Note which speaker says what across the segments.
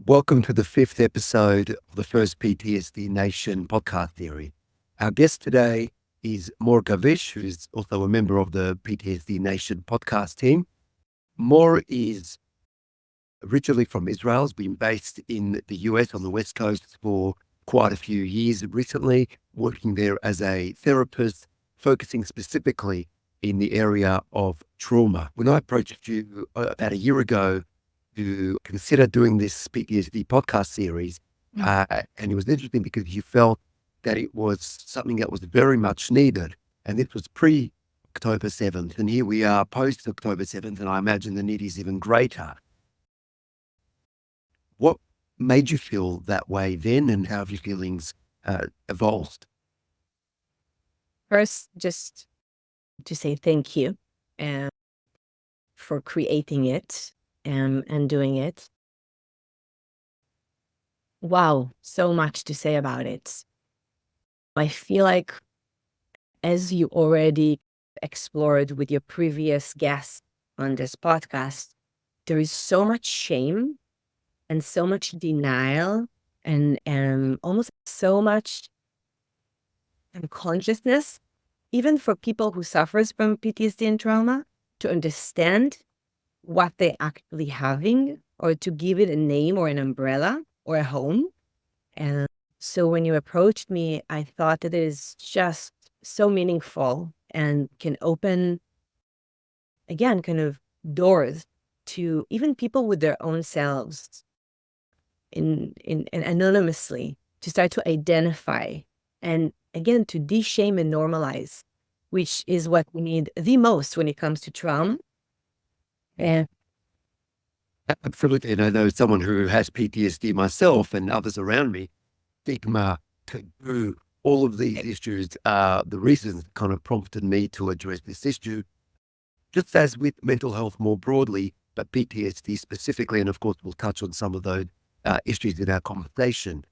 Speaker 1: Welcome to the fifth episode of the first PTSD Nation podcast series. Our guest today is Mor Gavish, who is also a member of the PTSD Nation podcast team. Mor is originally from Israel, has been based in the US on the West Coast for quite a few years recently, working there as a therapist, focusing specifically in the area of trauma. When I approached you about a year ago to consider doing this PTSD podcast series, and it was interesting because you felt that it was something that was very much needed, and this was pre-October 7th, and here we are post-October 7th, and I imagine the need is even greater. What made you feel that way then, and how have your feelings evolved?
Speaker 2: First, just to say thank you for creating it and doing it. Wow, so much to say about it. I feel like, as you already explored with your previous guests on this podcast, there is so much shame and so much denial and almost so much unconsciousness, even for people who suffers from PTSD and trauma, to understand what they're actually having, or to give it a name or an umbrella or a home. And so when you approached me, I thought that it is just so meaningful and can open, again, kind of doors to even people with their own selves in anonymously, to start to identify and, again, to de-shame and normalize, which is what we need the most when it comes to trauma. And
Speaker 1: Absolutely. And I know someone who has PTSD myself and others around me, stigma, taboo, all of these issues are the reasons that kind of prompted me to address this issue, just as with mental health more broadly, but PTSD specifically. And of course, we'll touch on some of those issues in our conversation.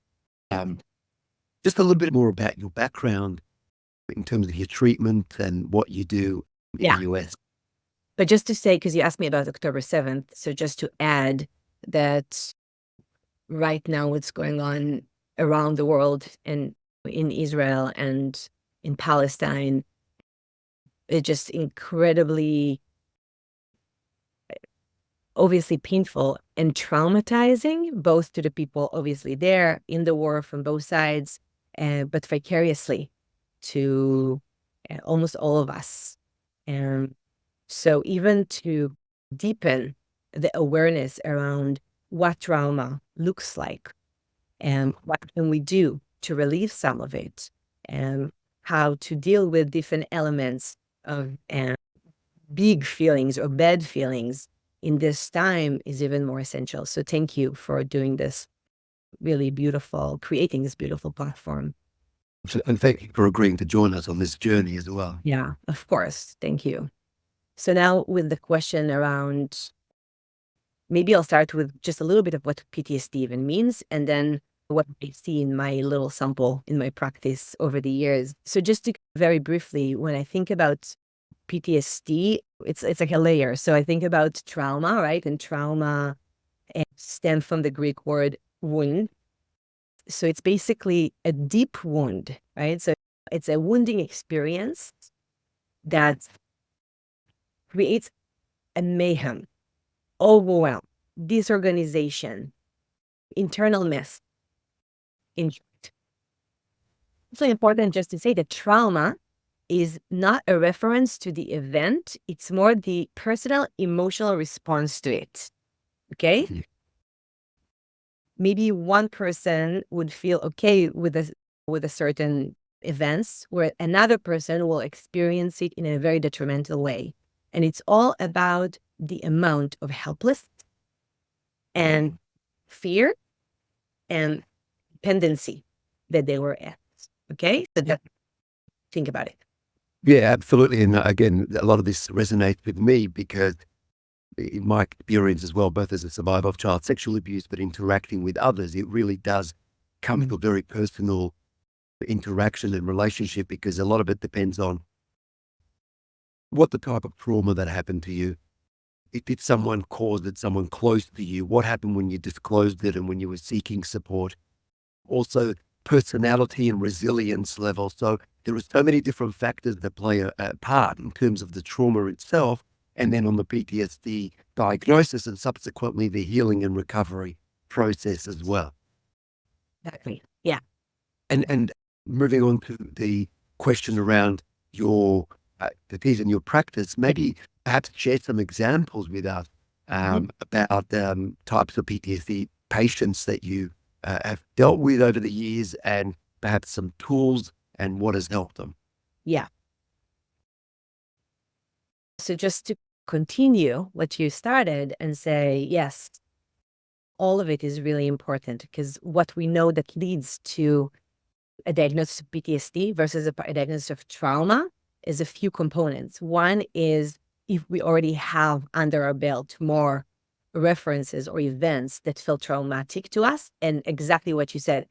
Speaker 1: Just a little bit more about your background in terms of your treatment and what you do in
Speaker 2: Yeah.
Speaker 1: the US.
Speaker 2: But just to say, because you asked me about October 7th, so just to add that right now what's going on around the world and in Israel and in Palestine, it's just incredibly, obviously painful and traumatizing, both to the people obviously there in the war from both sides, but vicariously to almost all of us. And so even to deepen the awareness around what trauma looks like and what can we do to relieve some of it, and how to deal with different elements of big feelings or bad feelings in this time is even more essential. So thank you for doing this really beautiful, creating this beautiful platform.
Speaker 1: And thank you for agreeing to join us on this journey as well.
Speaker 2: Yeah, of course. Thank you. So now with the question around, maybe I'll start with just a little bit of what PTSD even means, and then what I see in my little sample in my practice over the years. So just to very briefly, when I think about PTSD, it's like a layer. So I think about trauma, right? And trauma stems from the Greek word wound. So it's basically a deep wound, right? So it's a wounding experience that creates a mayhem, overwhelm, disorganization, internal mess. In short, it's so important just to say that trauma is not a reference to the event. It's more the personal emotional response to it. Okay?
Speaker 1: Mhm.
Speaker 2: Maybe one person would feel okay with a certain events, where another person will experience it in a very detrimental way. And it's all about the amount of helpless and fear and dependency that they were at. Okay? So think about it.
Speaker 1: Yeah, absolutely. And again, a lot of this resonates with me because in my experience as well, both as a survivor of child sexual abuse, but interacting with others, it really does come to a very personal interaction and relationship, because a lot of it depends on what the type of trauma that happened to you did someone cause it, someone close to you? What happened when you disclosed it and when you were seeking support? Also, personality and resilience level. So there are so many different factors that play a part in terms of the trauma itself, and then on the PTSD diagnosis and subsequently the healing and recovery process as well.
Speaker 2: Exactly. Yeah.
Speaker 1: And moving on to the question around your expertise and your practice, maybe perhaps share some examples with us about types of PTSD patients that you have dealt with over the years, and perhaps some tools and what has helped them.
Speaker 2: Yeah. So just to continue what you started and say, yes, all of it is really important, because what we know that leads to a diagnosis of PTSD versus a diagnosis of trauma is a few components. One is if we already have under our belt more references or events that felt traumatic to us, and exactly what you said.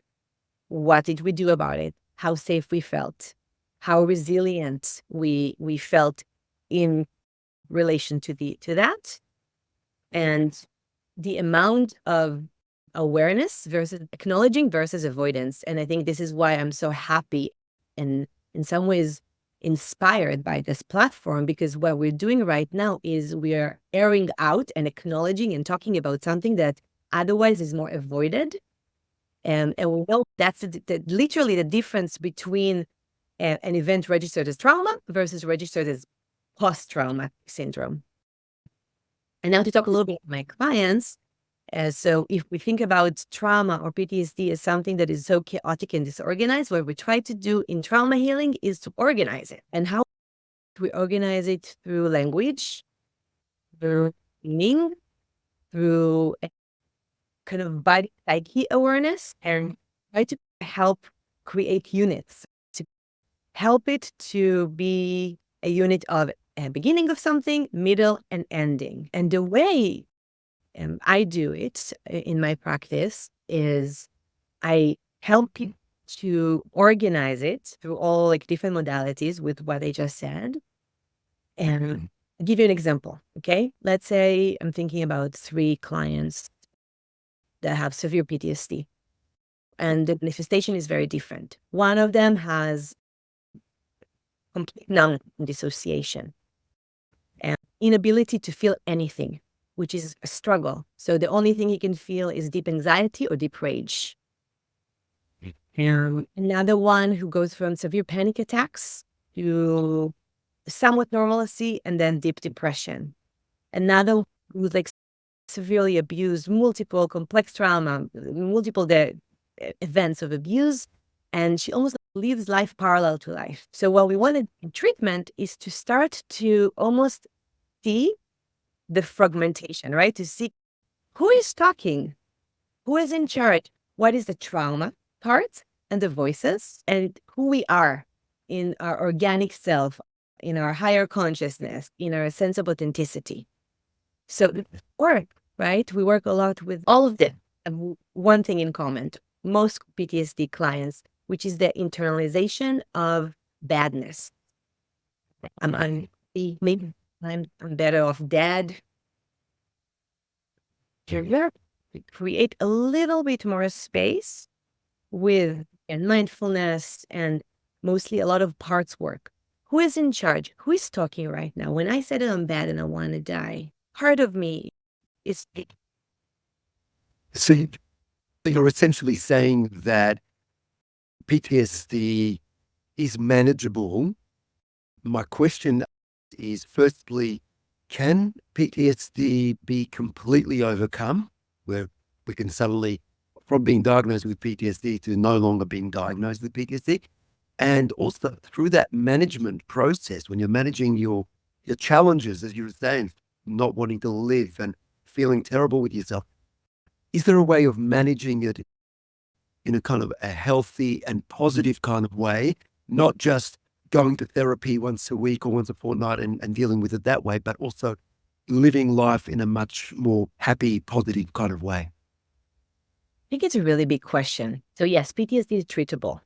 Speaker 2: What did we do about it? How safe we felt? How resilient we felt in relation to that? And the amount of awareness versus acknowledging versus avoidance. And I think this is why I'm so happy and in some ways inspired by this platform, because what we're doing right now is we are airing out and acknowledging and talking about something that otherwise is more avoided. And we know that's literally the difference between an event registered as trauma versus registered as post-traumatic syndrome. And now to talk a little bit about my clients. So if we think about trauma or PTSD as something that is so chaotic and disorganized, what we try to do in trauma healing is to organize it. And how we organize it? Through language, through meaning, through a kind of body psyche awareness, and try to help create units, to help it to be a unit of a beginning of something, middle, and ending. And the way I do it in my practice is I help people to organize it through all like different modalities with what I just said. And I'll give you an example. Okay. Let's say I'm thinking about 3 clients that have severe PTSD, and the manifestation is very different. One of them has complete non-dissociation and inability to feel anything, which is a struggle. So the only thing he can feel is deep anxiety or deep rage. Another one who goes from severe panic attacks to somewhat normalcy and then deep depression. Another who's like severely abused, multiple complex trauma, multiple events of abuse, and she almost lives life parallel to life. So what we wanted in treatment is to start to almost see the fragmentation, right? To see who is talking, who is in charge, what is the trauma part and the voices, and who we are in our organic self, in our higher consciousness, in our sense of authenticity. So work, right? We work a lot with all of this. And one thing in common, most PTSD clients, which is the internalization of badness. Maybe I'm better off dead. Create a little bit more space with mindfulness and mostly a lot of parts work. Who is in charge? Who is talking right now? When I said I'm bad and I want to die, part of me is.
Speaker 1: So you're essentially saying that PTSD is manageable. My question is, firstly, can PTSD be completely overcome, where we can suddenly, from being diagnosed with PTSD to no longer being diagnosed with PTSD? And also through that management process, when you're managing your challenges, as you were saying, not wanting to live and feeling terrible with yourself, is there a way of managing it in a kind of a healthy and positive kind of way, not just going to therapy once a week or once a fortnight and dealing with it that way, but also living life in a much more happy, positive kind of way?
Speaker 2: I think it's a really big question. So yes, PTSD is treatable.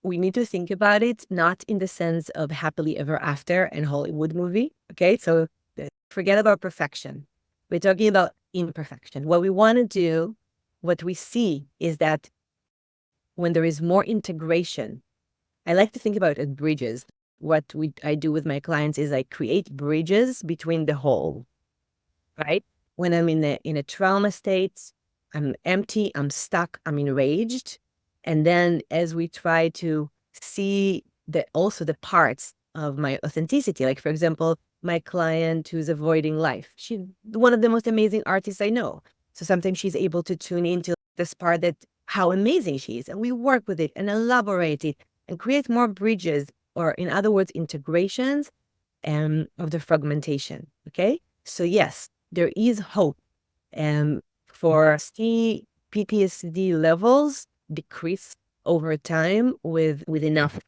Speaker 2: We need to think about it not in the sense of happily ever after and Hollywood movie. Okay, so Forget about perfection. We're talking about imperfection. What we want to do, what we see is that when there is more integration, I like to think about it as bridges. I do with my clients is I create bridges between the whole, right? When I'm in a trauma state, I'm empty, I'm stuck, I'm enraged. And then as we try to see also the parts of my authenticity, like for example, my client who's avoiding life, she's one of the most amazing artists I know. So sometimes she's able to tune into this part that how amazing she is. And we work with it and elaborate it and create more bridges, or in other words, integrations of the fragmentation. Okay. So yes, there is hope for PTSD levels decrease over time with enough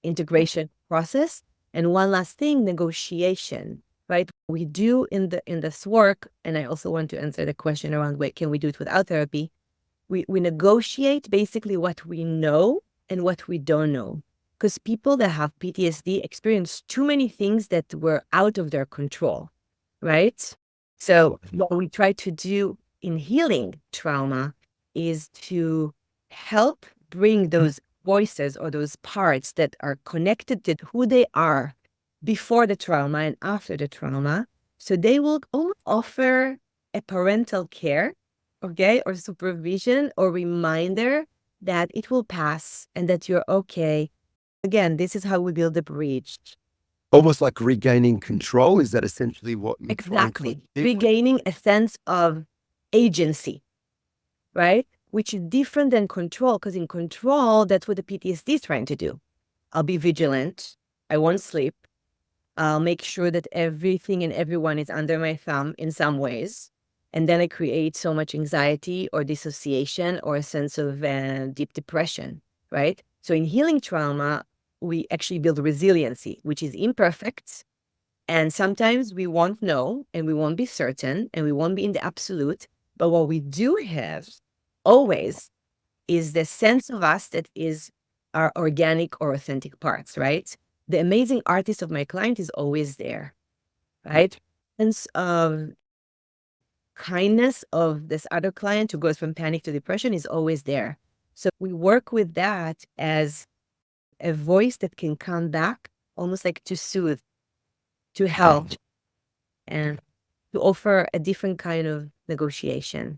Speaker 2: integration process. And one last thing, negotiation, right? We do in this work, and I also want to answer the question around, wait, can we do it without therapy? We negotiate basically what we know and what we don't know. Because people that have PTSD experience too many things that were out of their control, right? So what we try to do in healing trauma is to help bring those voices or those parts that are connected to who they are before the trauma and after the trauma. So they will offer a parental care, okay, or supervision or reminder that it will pass and that you're okay. Again, this is how we build a bridge.
Speaker 1: Almost like regaining control. Is that essentially what you're trying to
Speaker 2: Exactly.
Speaker 1: do?
Speaker 2: Regaining a sense of agency, right? Which is different than control, because in control, that's what the PTSD is trying to do. I'll be vigilant. I won't sleep. I'll make sure that everything and everyone is under my thumb in some ways. And then I create so much anxiety or dissociation or a sense of deep depression, right? So in healing trauma, we actually build resiliency, which is imperfect. And sometimes we won't know and we won't be certain and we won't be in the absolute. But what we do have always is the sense of us that is our organic or authentic parts, right? The amazing artist of my client is always there, right? Sense of kindness of this other client who goes from panic to depression is always there. So we work with that as a voice that can come back, almost like to soothe, to help, and to offer a different kind of negotiation.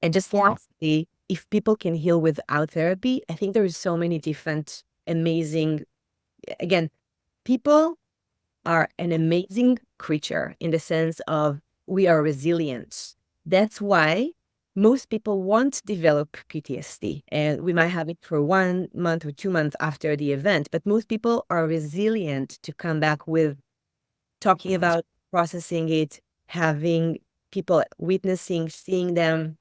Speaker 2: And just lastly, if people can heal without therapy, I think there is so many different amazing, again, people are an amazing creature in the sense of we are resilient. That's why most people won't develop PTSD. And we might have it for 1 month or 2 months after the event, but most people are resilient to come back with talking about processing it, having people witnessing, seeing them.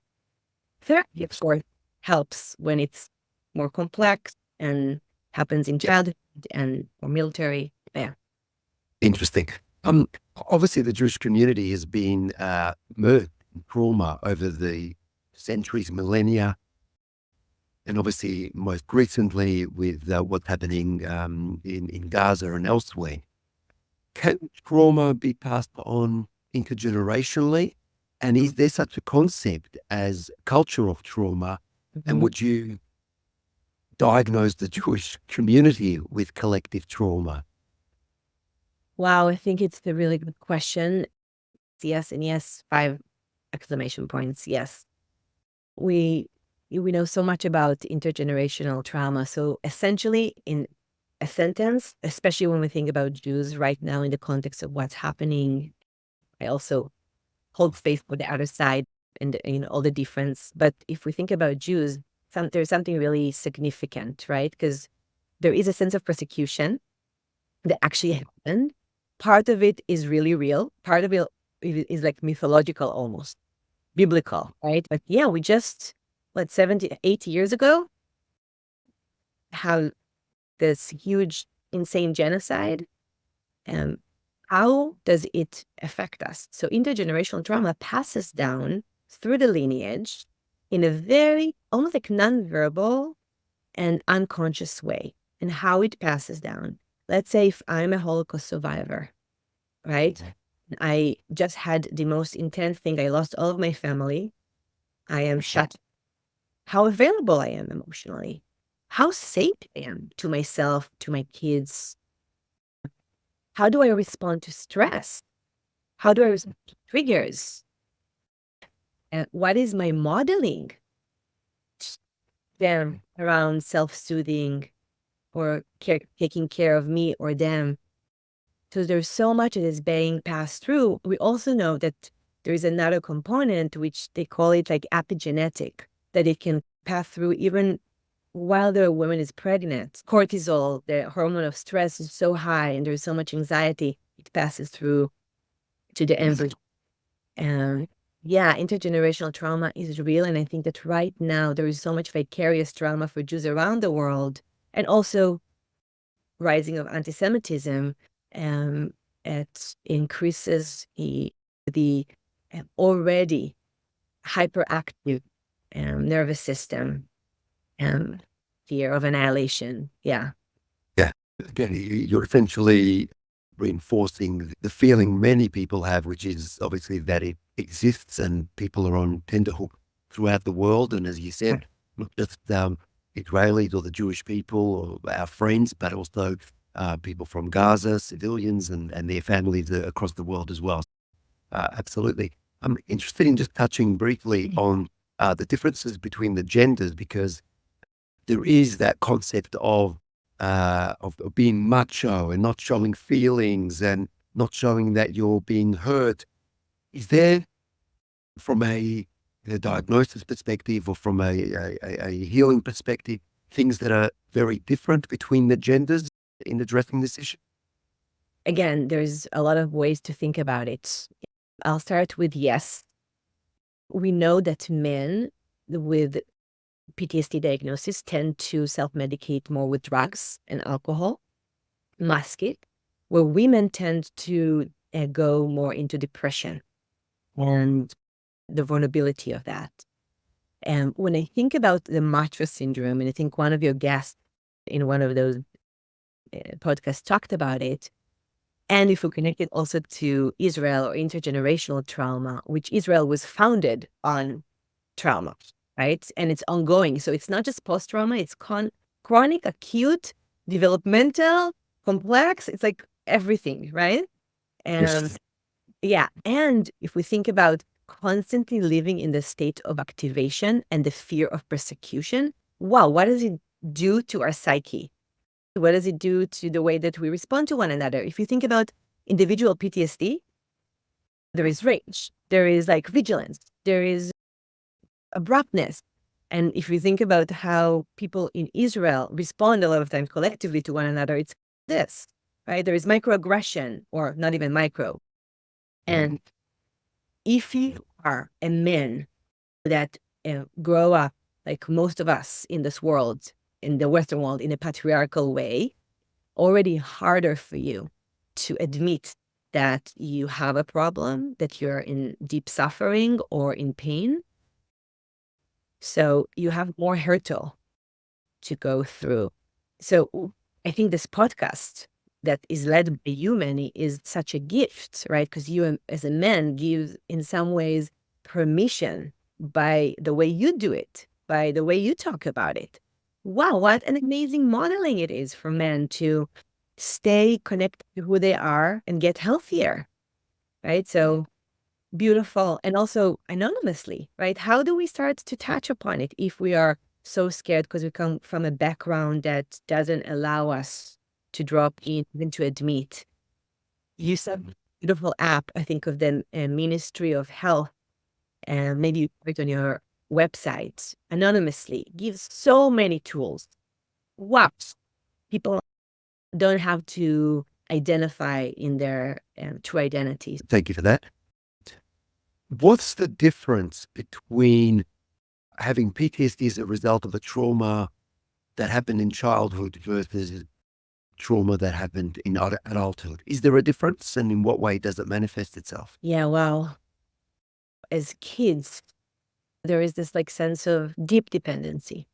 Speaker 2: Therapy, of course, helps when it's more complex and happens in childhood and or military. Yeah.
Speaker 1: Interesting. Obviously, the Jewish community has been immersed in trauma over the centuries, millennia, and obviously most recently with what's happening in Gaza and elsewhere. Can trauma be passed on intergenerationally? And is there such a concept as culture of trauma? And would you diagnose the Jewish community with collective trauma?
Speaker 2: Wow, I think it's a really good question. Yes, and yes, 5 exclamation points. Yes. We know so much about intergenerational trauma. So essentially, in a sentence, especially when we think about Jews right now in the context of what's happening, I also hold space for the other side and all the difference. But if we think about Jews, there's something really significant, right? Because there is a sense of persecution that actually happened. Part of it is really real. Part of it is like mythological almost, biblical, right? But yeah, we just, 70, 80 years ago, how this huge, insane genocide, and how does it affect us? So intergenerational trauma passes down through the lineage in a very, almost like nonverbal and unconscious way. And how it passes down. Let's say if I'm a Holocaust survivor, right? I just had the most intense thing. I lost all of my family. I am shut. How available I am emotionally, how safe I am to myself, to my kids. How do I respond to stress? How do I respond to triggers? And what is my modeling them around self-soothing or taking care of me or them? So there's so much that is being passed through. We also know that there is another component, which they call it like epigenetic, that it can pass through even while the woman is pregnant. Cortisol, the hormone of stress, is so high and there's so much anxiety, it passes through to the embryo. And yeah, intergenerational trauma is real. And I think that right now there is so much vicarious trauma for Jews around the world, and also rising of anti-Semitism. It increases the already hyperactive nervous system, fear of annihilation. Yeah.
Speaker 1: Yeah. Again, you're essentially reinforcing the feeling many people have, which is obviously that it exists and people are on tenterhook throughout the world. And as you said, not just Israelis or the Jewish people or our friends, but also people from Gaza, civilians and their families across the world as well. Absolutely. I'm interested in just touching briefly on the differences between the genders, because there is that concept of being macho and not showing feelings and not showing that you're being hurt. Is there, from a diagnosis perspective or from a healing perspective, things that are very different between the genders in addressing this issue?
Speaker 2: Again, there's a lot of ways to think about it. I'll start with yes. We know that men with PTSD diagnosis tend to self-medicate more with drugs and alcohol, mask it, where women tend to go more into depression and the vulnerability of that. And when I think about the macho syndrome, and I think one of your guests in one of those podcasts talked about it, and if we connect it also to Israel or intergenerational trauma, which Israel was founded on trauma, right? And it's ongoing. So it's not just post-trauma, it's chronic, acute, developmental, complex. It's like everything, right? And
Speaker 1: Yes.
Speaker 2: yeah. And if we think about constantly living in the state of activation and the fear of persecution, wow, what does it do to our psyche? What does it do to the way that we respond to one another? If you think about individual PTSD, there is rage, there is like vigilance, there is abruptness. And if you think about how people in Israel respond a lot of times collectively to one another, it's this, right? There is microaggression, or not even micro. And if you are a man that grow up like most of us in this world, in the Western world, in a patriarchal way, already harder for you to admit that you have a problem, that you're in deep suffering or in pain. So you have more hurdle to go through. So I think this podcast that is led by you, Manny, is such a gift, right? Because you, as a man, give in some ways permission by the way you do it, by the way you talk about it. Wow, what an amazing modeling it is for men to stay connected to who they are and get healthier, right? So beautiful. And also anonymously, right? How do we start to touch upon it if we are so scared because we come from a background that doesn't allow us to drop in, even to admit? You said beautiful app, I think, of the Ministry of Health, and maybe you put it on your website anonymously, gives so many tools. Wow. People don't have to identify in their true identities.
Speaker 1: Thank you for that. What's the difference between having PTSD as a result of a trauma that happened in childhood versus trauma that happened in adulthood? Is there a difference, and in what way does it manifest itself?
Speaker 2: Yeah, well, as kids, there is this like sense of deep dependency.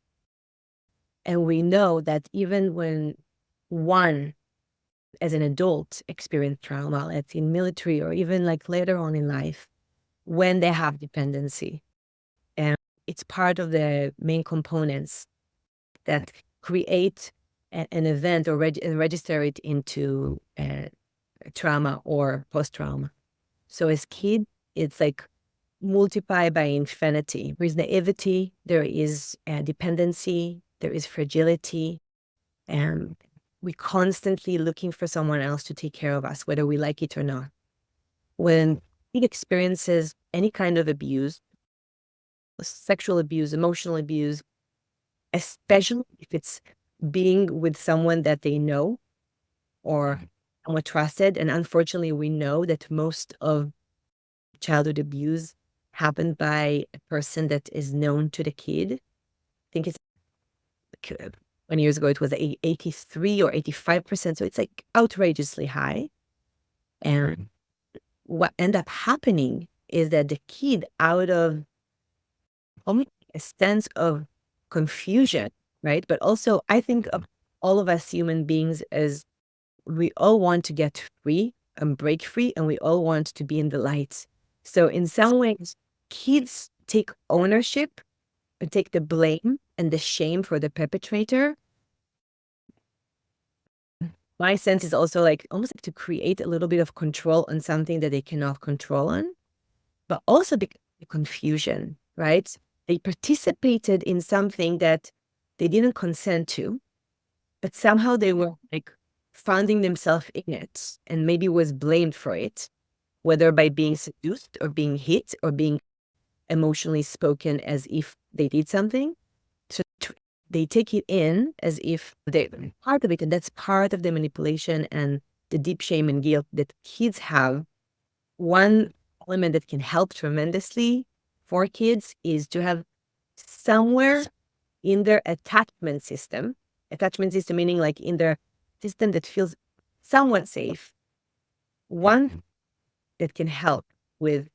Speaker 2: And we know that even when one as an adult experience trauma, let's in military or even like later on in life, when they have dependency. And it's part of the main components that create an event or register it into trauma or post-trauma. So as kid, it's like multiply by infinity. There is naivety, there is dependency, there is fragility, and we constantly looking for someone else to take care of us, whether we like it or not. When he experiences any kind of abuse, sexual abuse, emotional abuse, especially if it's being with someone that they know or somewhat trusted. And unfortunately, we know that most of childhood abuse happened by a person that is known to the kid. I think it's 20 years ago, it was 83 or 85%. So it's like outrageously high. And what end up happening is that the kid, out of only a sense of confusion, right? But also, I think of all of us human beings as we all want to get free and break free, and we all want to be in the light. So in some ways, kids take ownership and take the blame and the shame for the perpetrator. My sense is also like almost like to create a little bit of control on something that they cannot control on, but also the confusion, right? They participated in something that they didn't consent to, but somehow they were like finding themselves in it and maybe was blamed for it, whether by being seduced or being hit or being emotionally spoken as if they did something. So they take it in as if they're part of it. And that's part of the manipulation and the deep shame and guilt that kids have. One element that can help tremendously for kids is to have somewhere in their attachment system meaning like in their system that feels somewhat safe, one that can help with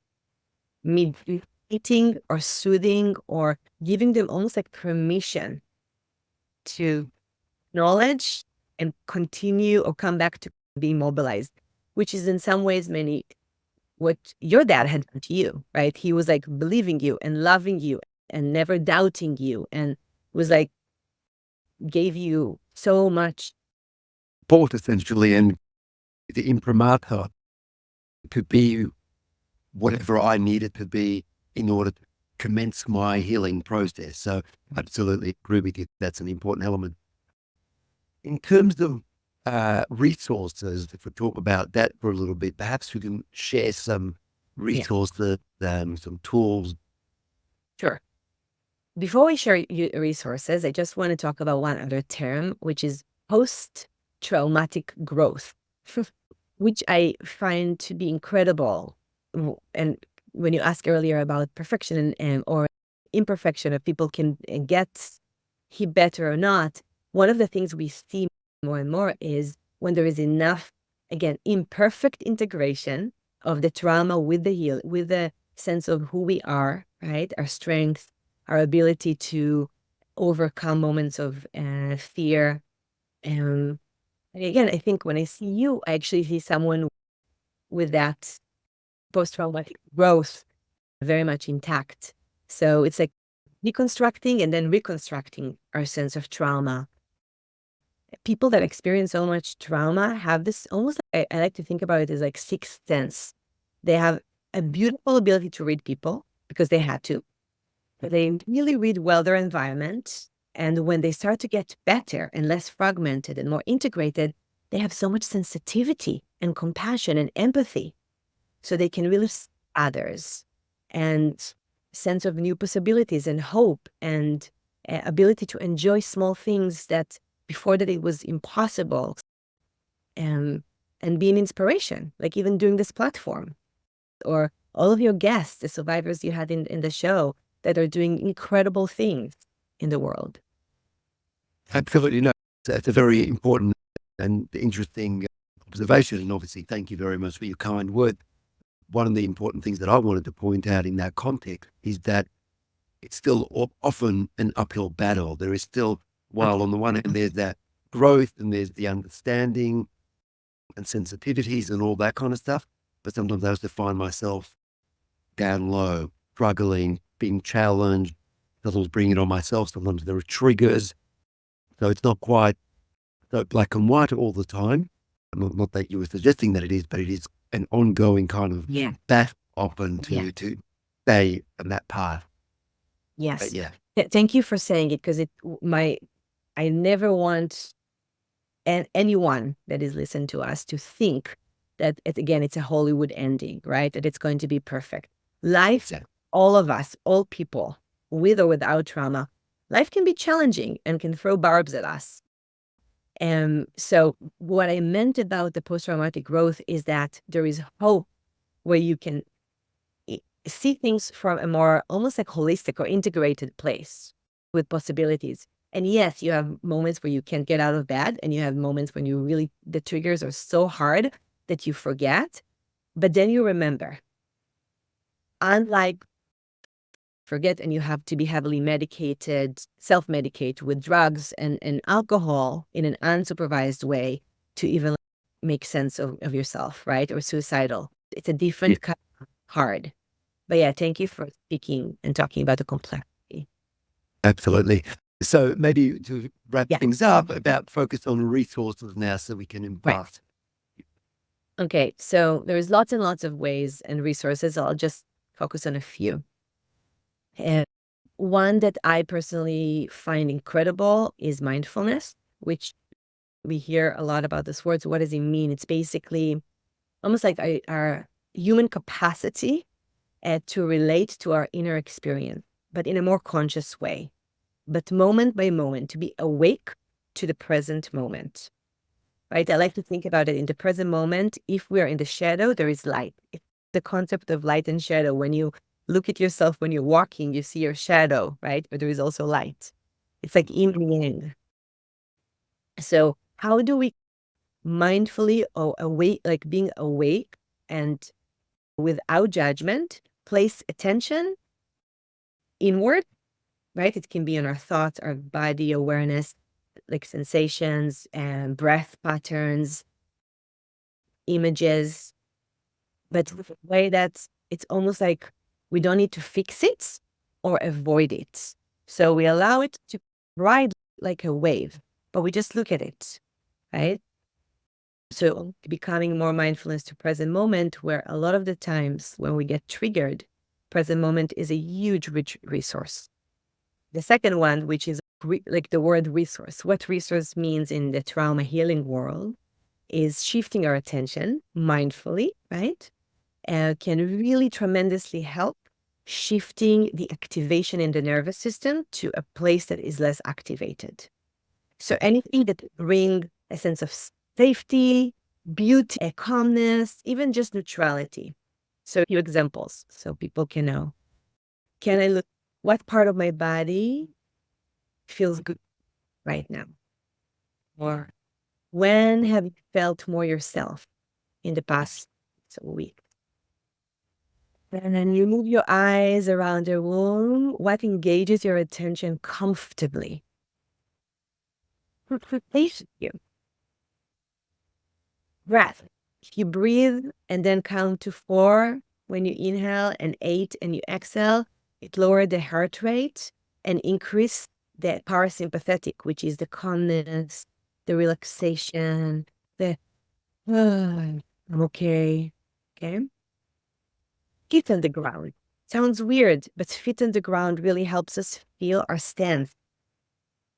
Speaker 2: mediating or soothing or giving them almost like permission to acknowledge and continue or come back to being mobilized, which is in some ways many what your dad had done to you, right? He was like believing you and loving you and never doubting you and was like gave you so much
Speaker 1: Support essentially, and the imprimatur to be whatever I needed to be in order to commence my healing process. So I absolutely agree with you. That's an important element. In terms of resources, if we talk about that for a little bit, perhaps we can share some
Speaker 2: Yeah,
Speaker 1: resources, some tools.
Speaker 2: sure. Before we share resources, I just want to talk about one other term, which is post-traumatic growth, which I find to be incredible. And when you asked earlier about perfection and or imperfection, if people can get he better or not, one of the things we see more and more is when there is enough, again, imperfect integration of the trauma with with the sense of who we are, right? Our strengths, our ability to overcome moments of fear. And again, I think when I see you, I actually see someone with that post-traumatic growth very much intact. So it's like deconstructing and then reconstructing our sense of trauma. People that experience so much trauma have this almost, I like to think about it as like sixth sense. They have a beautiful ability to read people because they had to. They really read well their environment. And when they start to get better and less fragmented and more integrated, they have so much sensitivity and compassion and empathy. So they can really see others and sense of new possibilities and hope and ability to enjoy small things that before that it was impossible, and be an inspiration, like even doing this platform or all of your guests, the survivors you had in the show that are doing incredible things in the world.
Speaker 1: Absolutely. No, it's a very important and interesting observation. And obviously, thank you very much for your kind word. One of the important things that I wanted to point out in that context is that it's still often an uphill battle. There is still, while on the one hand, there's that growth and there's the understanding, and sensitivities and all that kind of stuff. But sometimes I also find myself down low, struggling, being challenged. Sometimes bring it on myself. Sometimes there are triggers. So it's not quite so black and white all the time. Not that you were suggesting that it is, but it is an ongoing kind of battle often to stay on that path.
Speaker 2: Yes.
Speaker 1: But yeah.
Speaker 2: Thank you for saying it, because I never want anyone that is listening to us to think that it's a Hollywood ending, right? That it's going to be perfect. Life, all of us, all people, with or without trauma, life can be challenging and can throw barbs at us. And so what I meant about the post-traumatic growth is that there is hope where you can see things from a more almost like holistic or integrated place with possibilities. And yes, you have moments where you can't get out of bed, and you have moments when the triggers are so hard that you forget, but then you remember. Unlike forget, and you have to be heavily medicated, self-medicate with drugs and alcohol in an unsupervised way to even make sense of yourself, right? Or suicidal. It's a different kind of hard. But yeah, thank you for speaking and talking about the complexity.
Speaker 1: Absolutely. So maybe to wrap things up, about focus on resources now so we can impart.
Speaker 2: Okay, so there's lots and lots of ways and resources. I'll just focus on a few. And one that I personally find incredible is mindfulness, which we hear a lot about this word. So what does it mean? It's basically almost like our human capacity to relate to our inner experience, but in a more conscious way, but moment by moment, to be awake to the present moment, right? I like to think about it in the present moment. If we are in the shadow, there is light. It's the concept of light and shadow. When you look at yourself when you're walking, you see your shadow, right? But there is also light. It's like yin and yang. So how do we mindfully or awake, like being awake and without judgment, place attention inward, right? It can be on our thoughts, our body awareness, like sensations and breath patterns, images, but with a way that it's almost like we don't need to fix it or avoid it. So we allow it to ride like a wave, but we just look at it, right? So becoming more mindfulness to present moment, where a lot of the times when we get triggered, present moment is a huge rich resource. The second one, which is like the word resource, what resource means in the trauma healing world is shifting our attention mindfully, right? Can really tremendously help shifting the activation in the nervous system to a place that is less activated. So anything that bring a sense of safety, beauty, a calmness, even just neutrality. So a few examples so people can know. Can I look what part of my body feels good right now? Or when have you felt more yourself in the past week? And then you move your eyes around the room. What engages your attention comfortably? What pleases you? Breath. If you breathe and then count to 4 when you inhale and 8 and you exhale, it lowers the heart rate and increase the parasympathetic, which is the calmness, the relaxation, the I'm okay. Okay. Feet on the ground. Sounds weird, but feet on the ground really helps us feel our stance.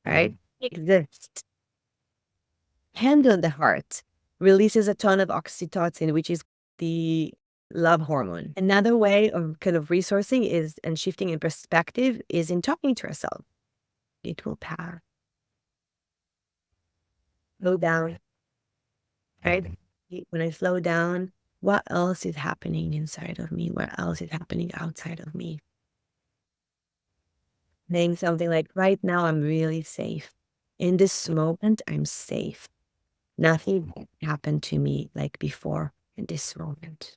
Speaker 2: Right? Exist. Hand on the heart releases a ton of oxytocin, which is the love hormone. Another way of kind of resourcing is and shifting in perspective is in talking to ourselves. It will pass. Slow down. Right? When I slow down, what else is happening inside of me? What else is happening outside of me? Saying something like, right now, I'm really safe. In this moment, I'm safe. Nothing happened to me like before in this moment.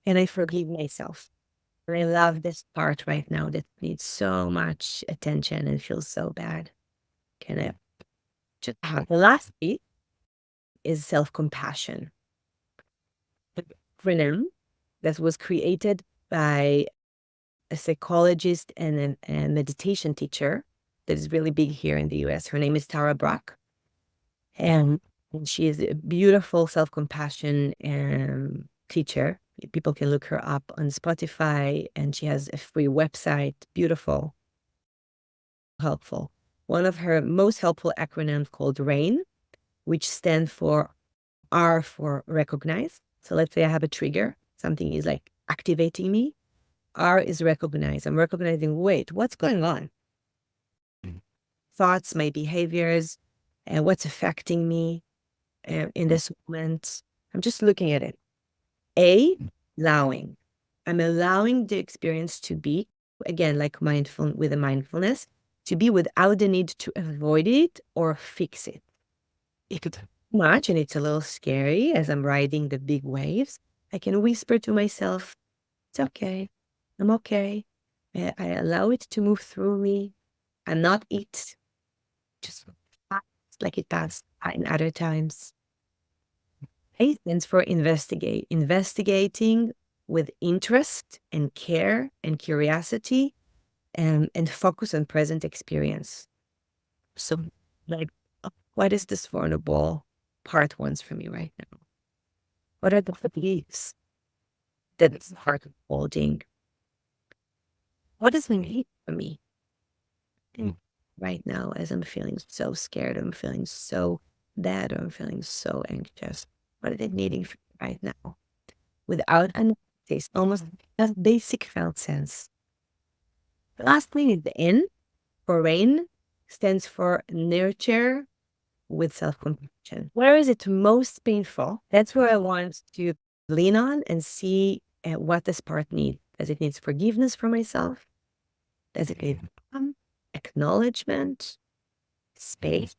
Speaker 2: And I forgive myself. I love this part right now that needs so much attention and feels so bad. Can I just have the last piece is self-compassion. An acronym that was created by a psychologist and a meditation teacher that is really big here in the US. Her name is Tara Brach. And she is a beautiful self-compassion teacher. People can look her up on Spotify, and she has a free website. Beautiful, helpful. One of her most helpful acronyms called RAIN, which stands for R for recognize. So let's say I have a trigger. Something is like activating me. R is recognize. I'm recognizing, wait, what's going on? Thoughts, my behaviors, and what's affecting me in this moment. I'm just looking at it. A, allowing. I'm allowing the experience to be, again, like with a mindfulness, to be without the need to avoid it or fix it. If it's much and it's a little scary as I'm riding the big waves, I can whisper to myself, it's okay. I'm okay. I allow it to move through me. I'm not it. Just like it does in other times. A stands for investigate. Investigating with interest and care and curiosity and focus on present experience. So, like, what is this vulnerable part wants from me right now? What are the beliefs that this heart is holding? What does it need from me right now as I'm feeling so scared, I'm feeling so bad, I'm feeling so anxious? What are they needing from me right now? Without an taste, almost a basic felt sense. The last thing is the N for rain stands for nurture with self-compassion. Where is it most painful? That's where I want to lean on and see what this part needs. Does it need forgiveness for myself? Does it need acknowledgement, space?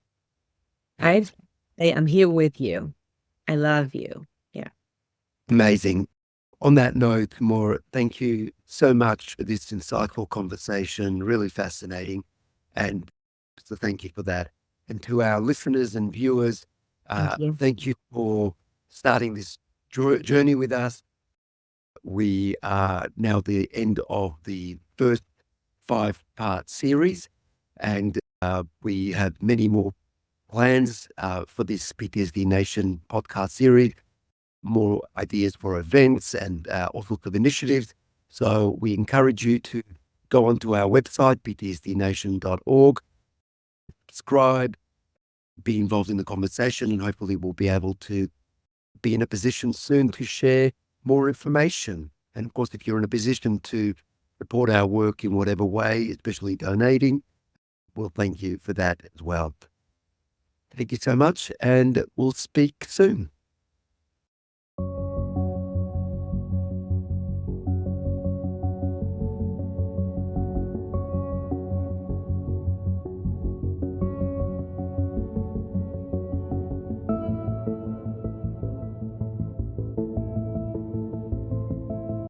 Speaker 2: I'm here with you. I love you. Yeah.
Speaker 1: Amazing. On that note, Mor, thank you so much for this insightful conversation. Really fascinating. And so thank you for that. And to our listeners and viewers, thank you for starting this journey with us. We are now at the end of the first 5-part series, and we have many more plans for this PTSD Nation podcast series, more ideas for events and all sorts of initiatives. So we encourage you to go onto our website, ptsdnation.org, subscribe, be involved in the conversation, and hopefully we'll be able to be in a position soon to share more information. And of course, if you're in a position to support our work in whatever way, especially donating, well, thank you for that as well. Thank you so much, and we'll speak soon.